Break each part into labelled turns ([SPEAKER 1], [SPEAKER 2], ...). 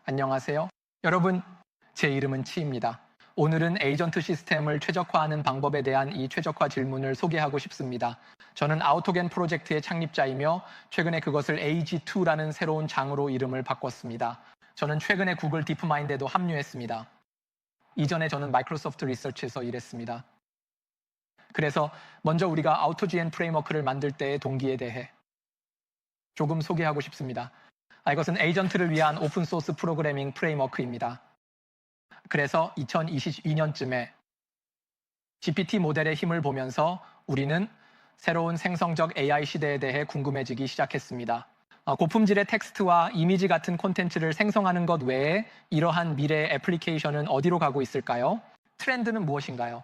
[SPEAKER 1] 안녕하세요. 여러분, 제 이름은 치입니다. 오늘은 에이전트 시스템을 최적화하는 방법에 대한 이 최적화 질문을 소개하고 싶습니다. 저는 아우토겐 프로젝트의 창립자이며 최근에 그것을 AG2라는 새로운 장으로 이름을 바꿨습니다. 저는 최근에 구글 디프마인드에도 합류했습니다. 이전에 저는 마이크로소프트 리서치에서 일했습니다. 그래서 먼저 우리가 아우토GN 프레임워크를 만들 때의 동기에 대해 조금 소개하고 싶습니다. 이것은 에이전트를 위한 오픈소스 프로그래밍 프레임워크입니다. 그래서 2022년쯤에 GPT 모델의 힘을 보면서 우리는 새로운 생성적 AI 시대에 대해 궁금해지기 시작했습니다. 고품질의 텍스트와 이미지 같은 콘텐츠를 생성하는 것 외에 이러한 미래의 애플리케이션은 어디로 가고 있을까요? 트렌드는 무엇인가요?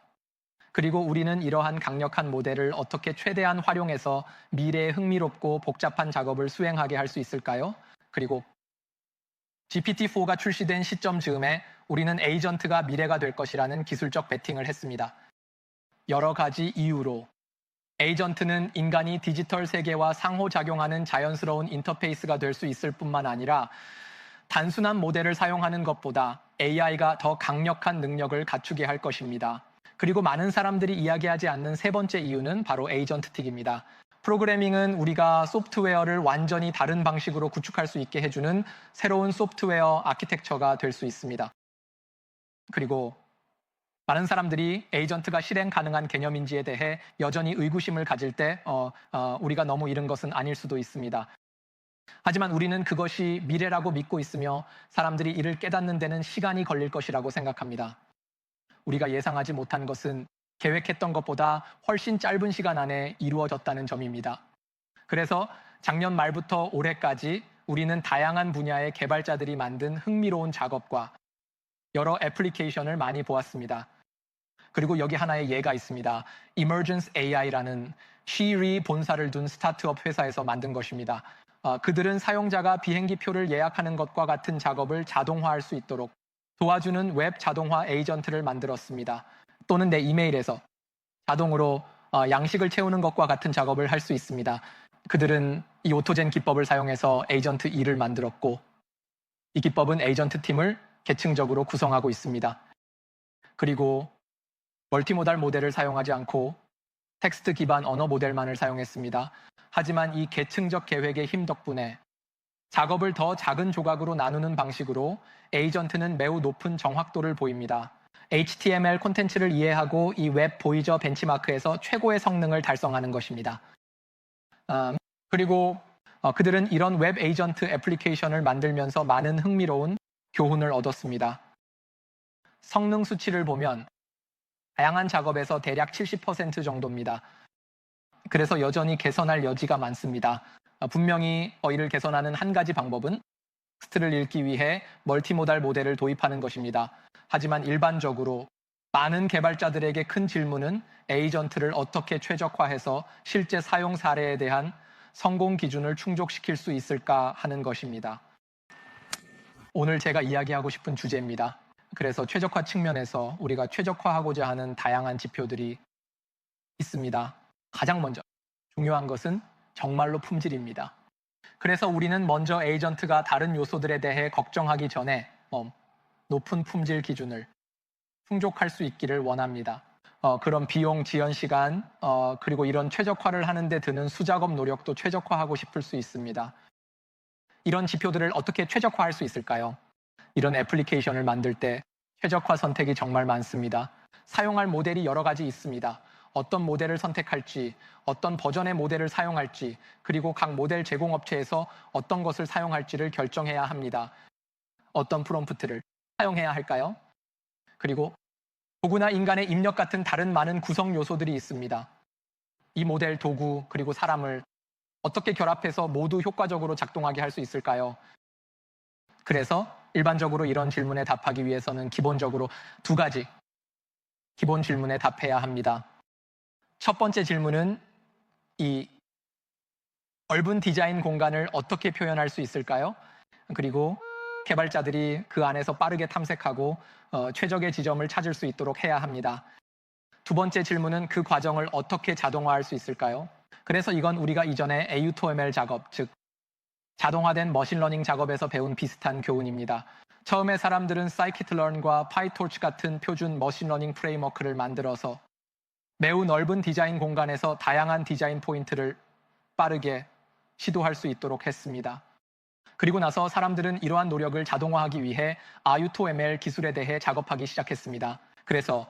[SPEAKER 1] 그리고 우리는 이러한 강력한 모델을 어떻게 최대한 활용해서 미래의 흥미롭고 복잡한 작업을 수행하게 할 수 있을까요? 그리고 GPT-4가 출시된 시점 즈음에 우리는 에이전트가 미래가 될 것이라는 기술적 베팅을 했습니다. 여러 가지 이유로 에이전트는 인간이 디지털 세계와 상호작용하는 자연스러운 인터페이스가 될 수 있을 뿐만 아니라 단순한 모델을 사용하는 것보다 AI가 더 강력한 능력을 갖추게 할 것입니다. 그리고 많은 사람들이 이야기하지 않는 세 번째 이유는 바로 에이전트틱입니다. 프로그래밍은 우리가 소프트웨어를 완전히 다른 방식으로 구축할 수 있게 해주는 새로운 소프트웨어 아키텍처가 될 수 있습니다. 그리고 많은 사람들이 에이전트가 실행 가능한 개념인지에 대해 여전히 의구심을 가질 때 우리가 너무 이른 것은 아닐 수도 있습니다. 하지만 우리는 그것이 미래라고 믿고 있으며 사람들이 이를 깨닫는 데는 시간이 걸릴 것이라고 생각합니다. 우리가 예상하지 못한 것은 계획했던 것보다 훨씬 짧은 시간 안에 이루어졌다는 점입니다. 그래서 작년 말부터 올해까지 우리는 다양한 분야의 개발자들이 만든 흥미로운 작업과 여러 애플리케이션을 많이 보았습니다. 그리고 여기 하나의 예가 있습니다. Emergence AI라는 시리 본사를 둔 스타트업 회사에서 만든 것입니다. 그들은 사용자가 비행기표를 예약하는 것과 같은 작업을 자동화할 수 있도록 도와주는 웹 자동화 에이전트를 만들었습니다. 또는 내 이메일에서 자동으로 양식을 채우는 것과 같은 작업을 할 수 있습니다. 그들은 이 오토젠 기법을 사용해서 에이전트 2를 만들었고 이 기법은 에이전트 팀을 계층적으로 구성하고 있습니다. 그리고 멀티모달 모델을 사용하지 않고 텍스트 기반 언어 모델만을 사용했습니다. 하지만 이 계층적 계획의 힘 덕분에 작업을 더 작은 조각으로 나누는 방식으로 에이전트는 매우 높은 정확도를 보입니다. HTML 콘텐츠를 이해하고 이 웹 보이저 벤치마크에서 최고의 성능을 달성하는 것입니다. 그리고 그들은 이런 웹 에이전트 애플리케이션을 만들면서 많은 흥미로운 교훈을 얻었습니다. 성능 수치를 보면 다양한 작업에서 대략 70% 정도입니다. 그래서 여전히 개선할 여지가 많습니다. 분명히 이를 개선하는 한 가지 방법은 텍스트를 읽기 위해 멀티모달 모델을 도입하는 것입니다. 하지만 일반적으로 많은 개발자들에게 큰 질문은 에이전트를 어떻게 최적화해서 실제 사용 사례에 대한 성공 기준을 충족시킬 수 있을까 하는 것입니다. 오늘 제가 이야기하고 싶은 주제입니다. 그래서 최적화 측면에서 우리가 최적화하고자 하는 다양한 지표들이 있습니다. 가장 먼저 중요한 것은 정말로 품질입니다. 그래서 우리는 먼저 에이전트가 다른 요소들에 대해 걱정하기 전에 높은 품질 기준을 충족할 수 있기를 원합니다. 그런 비용, 지연 시간, 그리고 이런 최적화를 하는데 드는 수작업 노력도 최적화하고 싶을 수 있습니다. 이런 지표들을 어떻게 최적화할 수 있을까요? 이런 애플리케이션을 만들 때 최적화 선택이 정말 많습니다. 사용할 모델이 여러 가지 있습니다. 어떤 모델을 선택할지, 어떤 버전의 모델을 사용할지, 그리고 각 모델 제공업체에서 어떤 것을 사용할지를 결정해야 합니다. 어떤 프롬프트를 사용해야 할까요? 그리고 도구나 인간의 입력 같은 다른 많은 구성 요소들이 있습니다. 이 모델, 도구, 그리고 사람을 어떻게 결합해서 모두 효과적으로 작동하게 할 수 있을까요? 그래서 일반적으로 이런 질문에 답하기 위해서는 기본적으로 두 가지 기본 질문에 답해야 합니다. 첫 번째 질문은 이 넓은 디자인 공간을 어떻게 표현할 수 있을까요? 그리고 개발자들이 그 안에서 빠르게 탐색하고 최적의 지점을 찾을 수 있도록 해야 합니다. 두 번째 질문은 그 과정을 어떻게 자동화할 수 있을까요? 그래서 이건 우리가 이전에 AutoML 작업, 즉 자동화된 머신러닝 작업에서 배운 비슷한 교훈입니다. 처음에 사람들은 scikit-learn과 pytorch 같은 표준 머신러닝 프레임워크를 만들어서 매우 넓은 디자인 공간에서 다양한 디자인 포인트를 빠르게 시도할 수 있도록 했습니다. 그리고 나서 사람들은 이러한 노력을 자동화하기 위해 RU토ML 기술에 대해 작업하기 시작했습니다. 그래서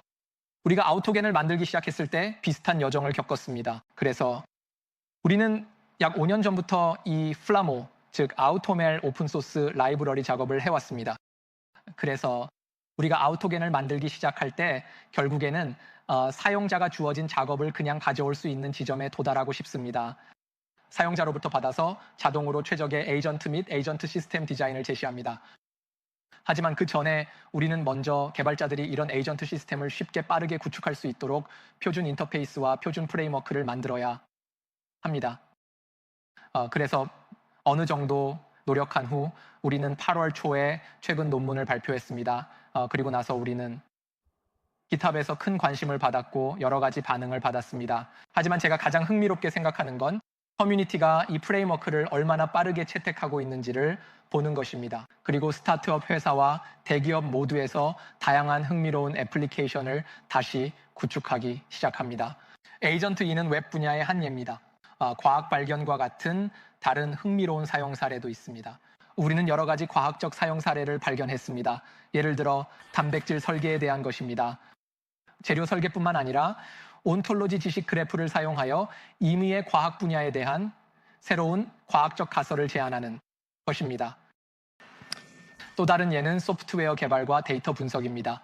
[SPEAKER 1] 우리가 아우토겐을 만들기 시작했을 때 비슷한 여정을 겪었습니다. 그래서 우리는 약 5년 전부터 이 플라모, 즉 아우토멜 오픈소스 라이브러리 작업을 해왔습니다. 그래서 우리가 아우토겐을 만들기 시작할 때 결국에는 사용자가 주어진 작업을 그냥 가져올 수 있는 지점에 도달하고 싶습니다. 사용자로부터 받아서 자동으로 최적의 에이전트 및 에이전트 시스템 디자인을 제시합니다. 하지만 그 전에 우리는 먼저 개발자들이 이런 에이전트 시스템을 쉽게 빠르게 구축할 수 있도록 표준 인터페이스와 표준 프레임워크를 만들어야 합니다. 그래서 어느 정도 노력한 후 우리는 8월 초에 최근 논문을 발표했습니다. 그리고 나서 우리는 깃합에서 큰 관심을 받았고 여러 가지 반응을 받았습니다. 하지만 제가 가장 흥미롭게 생각하는 건 커뮤니티가 이 프레임워크를 얼마나 빠르게 채택하고 있는지를 보는 것입니다. 그리고 스타트업 회사와 대기업 모두에서 다양한 흥미로운 애플리케이션을 다시 구축하기 시작합니다. 에이전트 2는 웹 분야의 한 예입니다. 과학 발견과 같은 다른 흥미로운 사용 사례도 있습니다. 우리는 여러 가지 과학적 사용 사례를 발견했습니다. 예를 들어 단백질 설계에 대한 것입니다. 재료 설계뿐만 아니라 온톨로지 지식 그래프를 사용하여 임의의 과학 분야에 대한 새로운 과학적 가설을 제안하는 것입니다. 또 다른 예는 소프트웨어 개발과 데이터 분석입니다.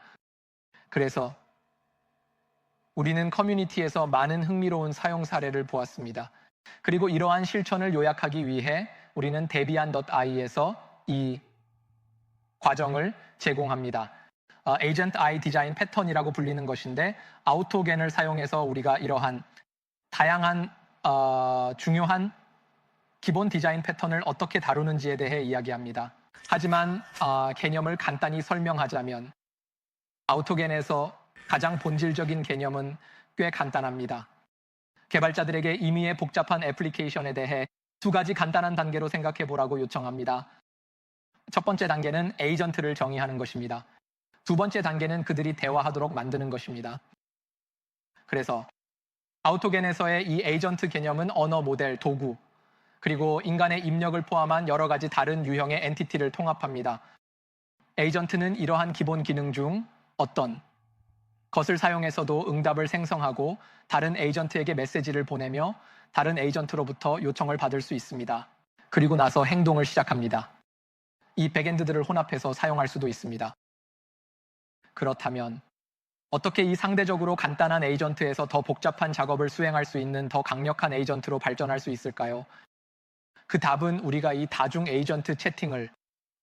[SPEAKER 1] 그래서 우리는 커뮤니티에서 많은 흥미로운 사용 사례를 보았습니다. 그리고 이러한 실천을 요약하기 위해 우리는 debian.i에서 이 과정을 제공합니다. Agent I 디자인 패턴이라고 불리는 것인데 아우토겐을 사용해서 우리가 이러한 다양한 중요한 기본 디자인 패턴을 어떻게 다루는지에 대해 이야기합니다. 하지만 개념을 간단히 설명하자면 아우토겐에서 가장 본질적인 개념은 꽤 간단합니다. 개발자들에게 임의의 복잡한 애플리케이션에 대해 두 가지 간단한 단계로 생각해 보라고 요청합니다. 첫 번째 단계는 에이전트를 정의하는 것입니다. 두 번째 단계는 그들이 대화하도록 만드는 것입니다. 그래서 아우토겐에서의 이 에이전트 개념은 언어 모델, 도구, 그리고 인간의 입력을 포함한 여러 가지 다른 유형의 엔티티를 통합합니다. 에이전트는 이러한 기본 기능 중 어떤 것을 사용해서도 응답을 생성하고 다른 에이전트에게 메시지를 보내며 다른 에이전트로부터 요청을 받을 수 있습니다. 그리고 나서 행동을 시작합니다. 이 백엔드들을 혼합해서 사용할 수도 있습니다. 그렇다면 어떻게 이 상대적으로 간단한 에이전트에서 더 복잡한 작업을 수행할 수 있는 더 강력한 에이전트로 발전할 수 있을까요? 그 답은 우리가 이 다중 에이전트 채팅을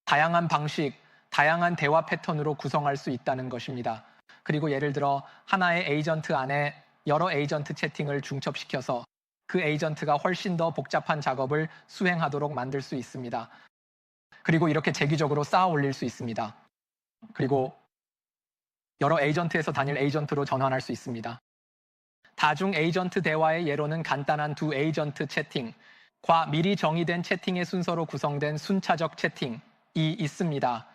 [SPEAKER 1] 다양한 방식, 다양한 대화 패턴으로 구성할 수 있다는 것입니다. 그리고 예를 들어 하나의 에이전트 안에 여러 에이전트 채팅을 중첩시켜서 그 에이전트가 훨씬 더 복잡한 작업을 수행하도록 만들 수 있습니다. 그리고 이렇게 재기적으로 쌓아 올릴 수 있습니다. 그리고 여러 에이전트에서 단일 에이전트로 전환할 수 있습니다. 다중 에이전트 대화의 예로는 간단한 두 에이전트 채팅과 미리 정의된 채팅의 순서로 구성된 순차적 채팅이 있습니다.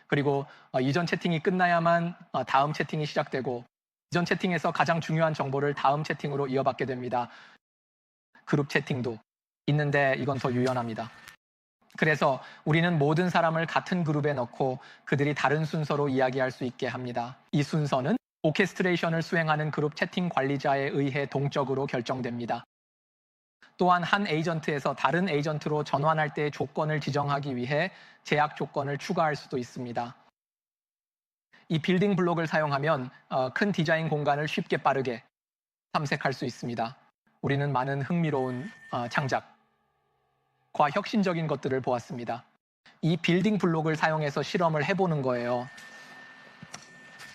[SPEAKER 1] 그리고 이전 채팅이 끝나야만 다음 채팅이 시작되고 이전 채팅에서 가장 중요한 정보를 다음 채팅으로 이어받게 됩니다. 그룹 채팅도 있는데 이건 더 유연합니다. 그래서 우리는 모든 사람을 같은 그룹에 넣고 그들이 다른 순서로 이야기할 수 있게 합니다. 이 순서는 오케스트레이션을 수행하는 그룹 채팅 관리자에 의해 동적으로 결정됩니다. 또한 한 에이전트에서 다른 에이전트로 전환할 때의 조건을 지정하기 위해 제약 조건을 추가할 수도 있습니다. 이 빌딩 블록을 사용하면 큰 디자인 공간을 쉽게 빠르게 탐색할 수 있습니다. 우리는 많은 흥미로운 창작과 혁신적인 것들을 보았습니다. 이 빌딩 블록을 사용해서 실험을 해보는 거예요.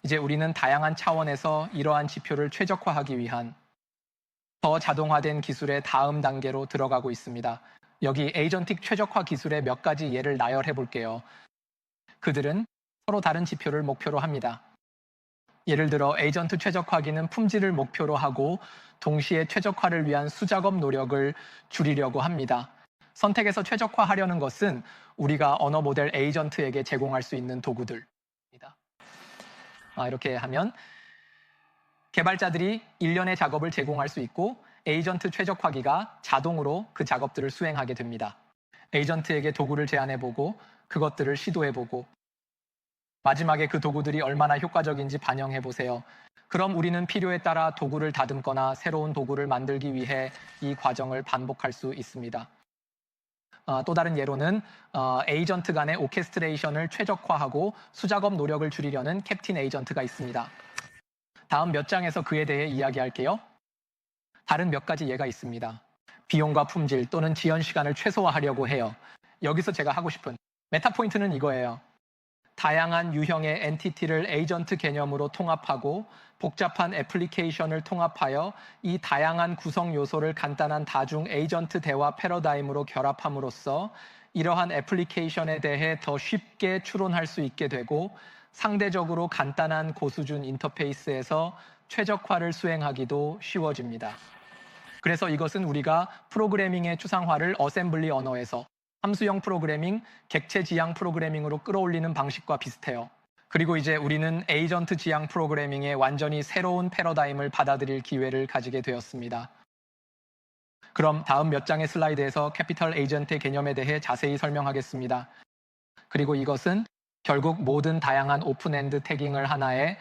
[SPEAKER 1] 이제 우리는 다양한 차원에서 이러한 지표를 최적화하기 위한 더 자동화된 기술의 다음 단계로 들어가고 있습니다. 여기 에이전틱 최적화 기술의 몇 가지 예를 나열해 볼게요. 그들은 서로 다른 지표를 목표로 합니다. 예를 들어 에이전트 최적화기는 품질을 목표로 하고 동시에 최적화를 위한 수작업 노력을 줄이려고 합니다. 선택에서 최적화하려는 것은 우리가 언어 모델 에이전트에게 제공할 수 있는 도구들입니다. 이렇게 하면 개발자들이 일련의 작업을 제공할 수 있고 에이전트 최적화기가 자동으로 그 작업들을 수행하게 됩니다. 에이전트에게 도구를 제안해보고 그것들을 시도해보고 마지막에 그 도구들이 얼마나 효과적인지 반영해보세요. 그럼 우리는 필요에 따라 도구를 다듬거나 새로운 도구를 만들기 위해 이 과정을 반복할 수 있습니다. 또 다른 예로는 에이전트 간의 오케스트레이션을 최적화하고 수작업 노력을 줄이려는 캡틴 에이전트가 있습니다. 다음 몇 장에서 그에 대해 이야기할게요. 다른 몇 가지 예가 있습니다. 비용과 품질 또는 지연 시간을 최소화하려고 해요. 여기서 제가 하고 싶은 메타 포인트는 이거예요. 다양한 유형의 엔티티를 에이전트 개념으로 통합하고 복잡한 애플리케이션을 통합하여 이 다양한 구성 요소를 간단한 다중 에이전트 대화 패러다임으로 결합함으로써 이러한 애플리케이션에 대해 더 쉽게 추론할 수 있게 되고 상대적으로 간단한 고수준 인터페이스에서 최적화를 수행하기도 쉬워집니다. 그래서 이것은 우리가 프로그래밍의 추상화를 어셈블리 언어에서 함수형 프로그래밍, 객체 지향 프로그래밍으로 끌어올리는 방식과 비슷해요. 그리고 이제 우리는 에이전트 지향 프로그래밍의 완전히 새로운 패러다임을 받아들일 기회를 가지게 되었습니다. 그럼 다음 몇 장의 슬라이드에서 캐피털 에이전트의 개념에 대해 자세히 설명하겠습니다. 그리고 이것은 결국 모든 다양한 오픈엔드 태깅을 하나의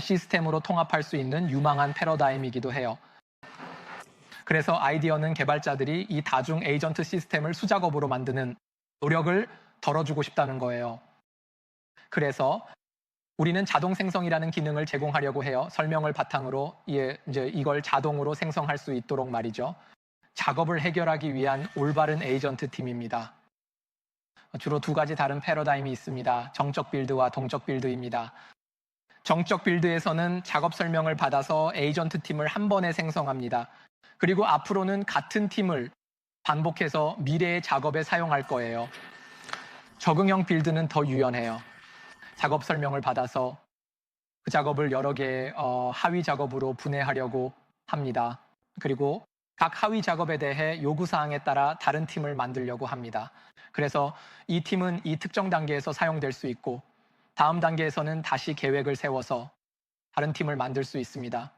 [SPEAKER 1] 시스템으로 통합할 수 있는 유망한 패러다임이기도 해요. 그래서 아이디어는 개발자들이 이 다중 에이전트 시스템을 수작업으로 만드는 노력을 덜어주고 싶다는 거예요. 그래서 우리는 자동 생성이라는 기능을 제공하려고 해요. 설명을 바탕으로 이제 이걸 자동으로 생성할 수 있도록 말이죠. 작업을 해결하기 위한 올바른 에이전트 팀입니다. 주로 두 가지 다른 패러다임이 있습니다. 정적 빌드와 동적 빌드입니다. 정적 빌드에서는 작업 설명을 받아서 에이전트 팀을 한 번에 생성합니다. 그리고 앞으로는 같은 팀을 반복해서 미래의 작업에 사용할 거예요. 적응형 빌드는 더 유연해요. 작업 설명을 받아서 그 작업을 여러 개의 하위 작업으로 분해하려고 합니다. 그리고 각 하위 작업에 대해 요구사항에 따라 다른 팀을 만들려고 합니다. 그래서 이 팀은 이 특정 단계에서 사용될 수 있고 다음 단계에서는 다시 계획을 세워서 다른 팀을 만들 수 있습니다.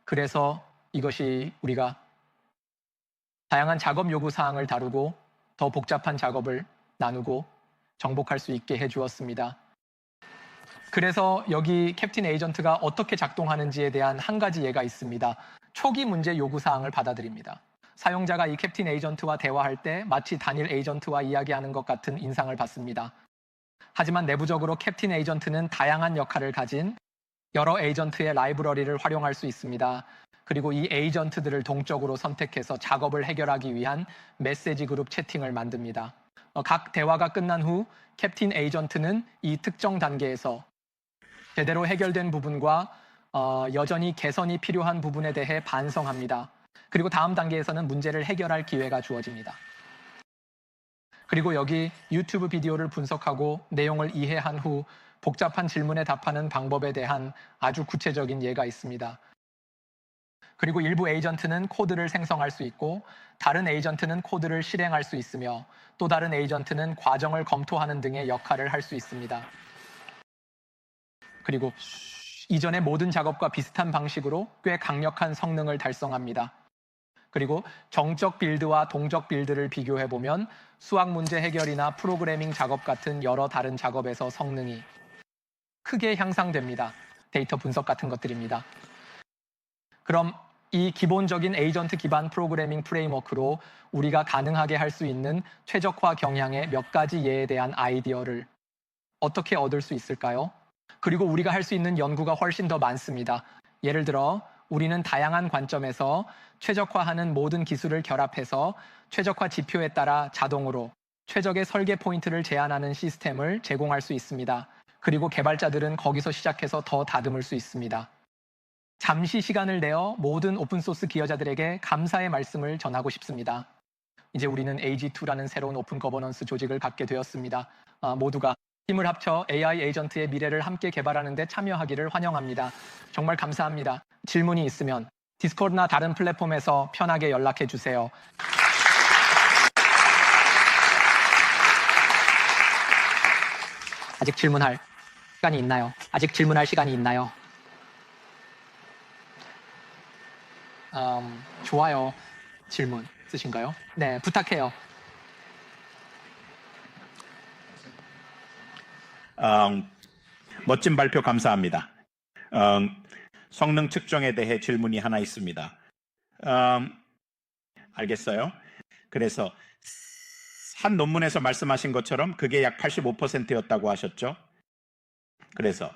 [SPEAKER 1] 그래서 이것이 우리가 다양한 작업 요구사항을 다루고 더 복잡한 작업을 나누고 정복할 수 있게 해주었습니다. 그래서 여기 캡틴 에이전트가 어떻게 작동하는지에 대한 한 가지 예가 있습니다. 초기 문제 요구사항을 받아들입니다. 사용자가 이 캡틴 에이전트와 대화할 때 마치 단일 에이전트와 이야기하는 것 같은 인상을 받습니다. 하지만 내부적으로 캡틴 에이전트는 다양한 역할을 가진 여러 에이전트의 라이브러리를 활용할 수 있습니다. 그리고 이 에이전트들을 동적으로 선택해서 작업을 해결하기 위한 메시지 그룹 채팅을 만듭니다. 각 대화가 끝난 후 캡틴 에이전트는 이 특정 단계에서 제대로 해결된 부분과 여전히 개선이 필요한 부분에 대해 반성합니다. 그리고 다음 단계에서는 문제를 해결할 기회가 주어집니다. 그리고 여기 유튜브 비디오를 분석하고 내용을 이해한 후 복잡한 질문에 답하는 방법에 대한 아주 구체적인 예가 있습니다. 그리고 일부 에이전트는 코드를 생성할 수 있고 다른 에이전트는 코드를 실행할 수 있으며 또 다른 에이전트는 과정을 검토하는 등의 역할을 할 수 있습니다. 그리고 이전의 모든 작업과 비슷한 방식으로 꽤 강력한 성능을 달성합니다. 그리고 정적 빌드와 동적 빌드를 비교해보면 수학 문제 해결이나 프로그래밍 작업 같은 여러 다른 작업에서 성능이 크게 향상됩니다. 데이터 분석 같은 것들입니다. 그럼 이 기본적인 에이전트 기반 프로그래밍 프레임워크로 우리가 가능하게 할 수 있는 최적화 경향의 몇 가지 예에 대한 아이디어를 어떻게 얻을 수 있을까요? 그리고 우리가 할 수 있는 연구가 훨씬 더 많습니다. 예를 들어 우리는 다양한 관점에서 최적화하는 모든 기술을 결합해서 최적화 지표에 따라 자동으로 최적의 설계 포인트를 제안하는 시스템을 제공할 수 있습니다. 그리고 개발자들은 거기서 시작해서 더 다듬을 수 있습니다. 잠시 시간을 내어 모든 오픈소스 기여자들에게 감사의 말씀을 전하고 싶습니다. 이제 우리는 AG2라는 새로운 오픈 거버넌스 조직을 갖게 되었습니다. 모두가 힘을 합쳐 AI 에이전트의 미래를 함께 개발하는 데 참여하기를 환영합니다. 정말 감사합니다. 질문이 있으면 디스코드나 다른 플랫폼에서 편하게 연락해 주세요. 아직 질문할 시간이 있나요? 아직 질문할 시간이 있나요? 좋아요. 질문 있으신가요? 네, 부탁해요.
[SPEAKER 2] 멋진 발표 감사합니다. 성능 측정에 대해 질문이 하나 있습니다. 알겠어요. 그래서 한 논문에서 말씀하신 것처럼 그게 약 85%였다고 하셨죠. 그래서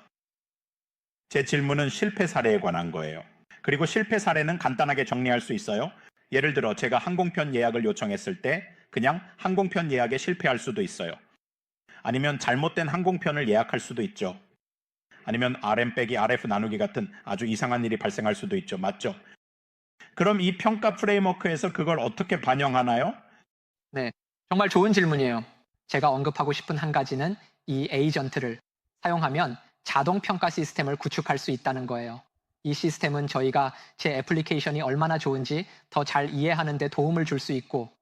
[SPEAKER 2] 제 질문은 실패 사례에 관한 거예요. 그리고 실패 사례는 간단하게 정리할 수 있어요. 예를 들어 제가 항공편 예약을 요청했을 때 그냥 항공편 예약에 실패할 수도 있어요. 아니면 잘못된 항공편을 예약할 수도 있죠. 아니면 RM 빼기 RF 나누기 같은 아주 이상한 일이 발생할 수도 있죠. 맞죠? 그럼 이 평가 프레임워크에서 그걸 어떻게 반영하나요?
[SPEAKER 1] 네, 정말 좋은 질문이에요. 제가 언급하고 싶은 한 가지는 이 에이전트를 사용하면 자동 평가 시스템을 구축할 수 있다는 거예요. 이 시스템은 저희가 제 애플리케이션이 얼마나 좋은지 더 잘 이해하는 데 도움을 줄 수 있고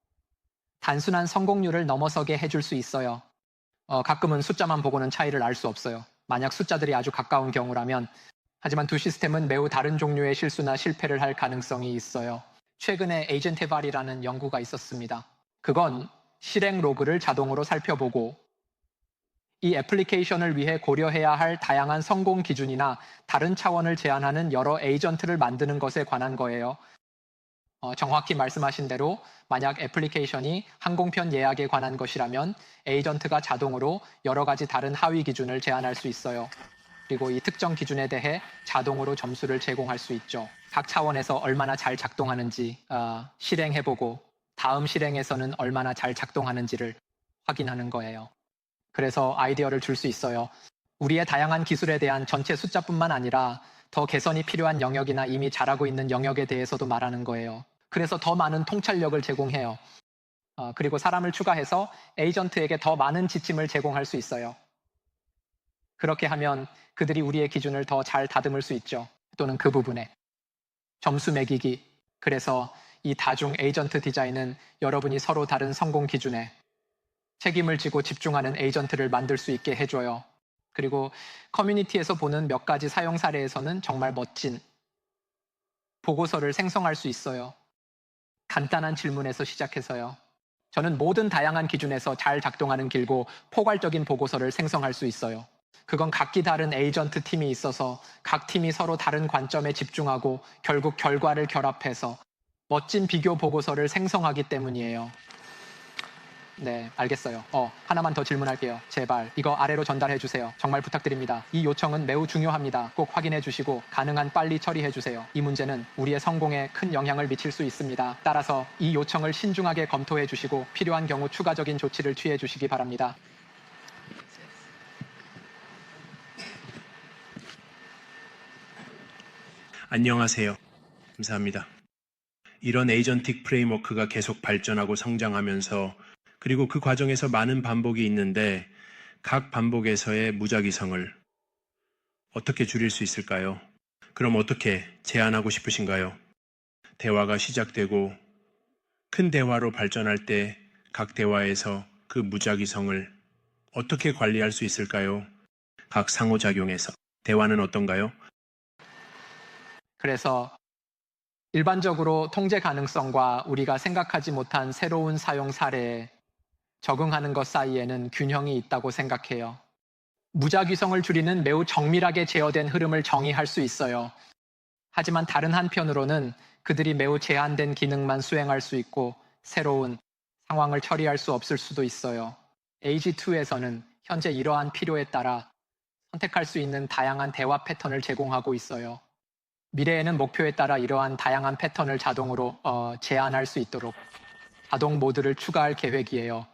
[SPEAKER 1] 단순한 성공률을 넘어서게 해줄 수 있어요. 가끔은 숫자만 보고는 차이를 알 수 없어요. 만약 숫자들이 아주 가까운 경우라면. 하지만 두 시스템은 매우 다른 종류의 실수나 실패를 할 가능성이 있어요. 최근에 에이전테발이라는 연구가 있었습니다. 그건 실행 로그를 자동으로 살펴보고 이 애플리케이션을 위해 고려해야 할 다양한 성공 기준이나 다른 차원을 제한하는 여러 에이전트를 만드는 것에 관한 거예요. 정확히 말씀하신 대로 만약 애플리케이션이 항공편 예약에 관한 것이라면 에이전트가 자동으로 여러 가지 다른 하위 기준을 제한할 수 있어요. 그리고 이 특정 기준에 대해 자동으로 점수를 제공할 수 있죠. 각 차원에서 얼마나 잘 작동하는지 실행해보고 다음 실행에서는 얼마나 잘 작동하는지를 확인하는 거예요. 그래서 아이디어를 줄 수 있어요. 우리의 다양한 기술에 대한 전체 숫자뿐만 아니라 더 개선이 필요한 영역이나 이미 잘하고 있는 영역에 대해서도 말하는 거예요. 그래서 더 많은 통찰력을 제공해요. 그리고 사람을 추가해서 에이전트에게 더 많은 지침을 제공할 수 있어요. 그렇게 하면 그들이 우리의 기준을 더 잘 다듬을 수 있죠. 또는 그 부분에. 점수 매기기. 그래서 이 다중 에이전트 디자인은 여러분이 서로 다른 성공 기준에 책임을 지고 집중하는 에이전트를 만들 수 있게 해줘요. 그리고 커뮤니티에서 보는 몇 가지 사용 사례에서는 정말 멋진 보고서를 생성할 수 있어요. 간단한 질문에서 시작해서요. 저는 모든 다양한 기준에서 잘 작동하는 길고 포괄적인 보고서를 생성할 수 있어요. 그건 각기 다른 에이전트 팀이 있어서 각 팀이 서로 다른 관점에 집중하고 결국 결과를 결합해서 멋진 비교 보고서를 생성하기 때문이에요. 네, 알겠어요. 하나만 더 질문할게요. 제발 이거 아래로 전달해 주세요. 정말 부탁드립니다. 이 요청은 매우 중요합니다. 꼭 확인해 주시고 가능한 빨리 처리해 주세요. 이 문제는 우리의 성공에 큰 영향을 미칠 수 있습니다. 따라서 이 요청을 신중하게 검토해 주시고 필요한 경우 추가적인 조치를 취해 주시기 바랍니다.
[SPEAKER 3] 안녕하세요. 감사합니다. 이런 에이전틱 프레임워크가 계속 발전하고 성장하면서 그리고 그 과정에서 많은 반복이 있는데 각 반복에서의 무작위성을 어떻게 줄일 수 있을까요? 그럼 어떻게 제안하고 싶으신가요? 대화가 시작되고 큰 대화로 발전할 때 각 대화에서 그 무작위성을 어떻게 관리할 수 있을까요? 각 상호작용에서 대화는 어떤가요?
[SPEAKER 1] 그래서 일반적으로 통제 가능성과 우리가 생각하지 못한 새로운 사용 사례에 적응하는 것 사이에는 균형이 있다고 생각해요. 무작위성을 줄이는 매우 정밀하게 제어된 흐름을 정의할 수 있어요. 하지만 다른 한편으로는 그들이 매우 제한된 기능만 수행할 수 있고 새로운 상황을 처리할 수 없을 수도 있어요. AG2에서는 현재 이러한 필요에 따라 선택할 수 있는 다양한 대화 패턴을 제공하고 있어요. 미래에는 목표에 따라 이러한 다양한 패턴을 자동으로 제한할 수 있도록 자동 모드를 추가할 계획이에요.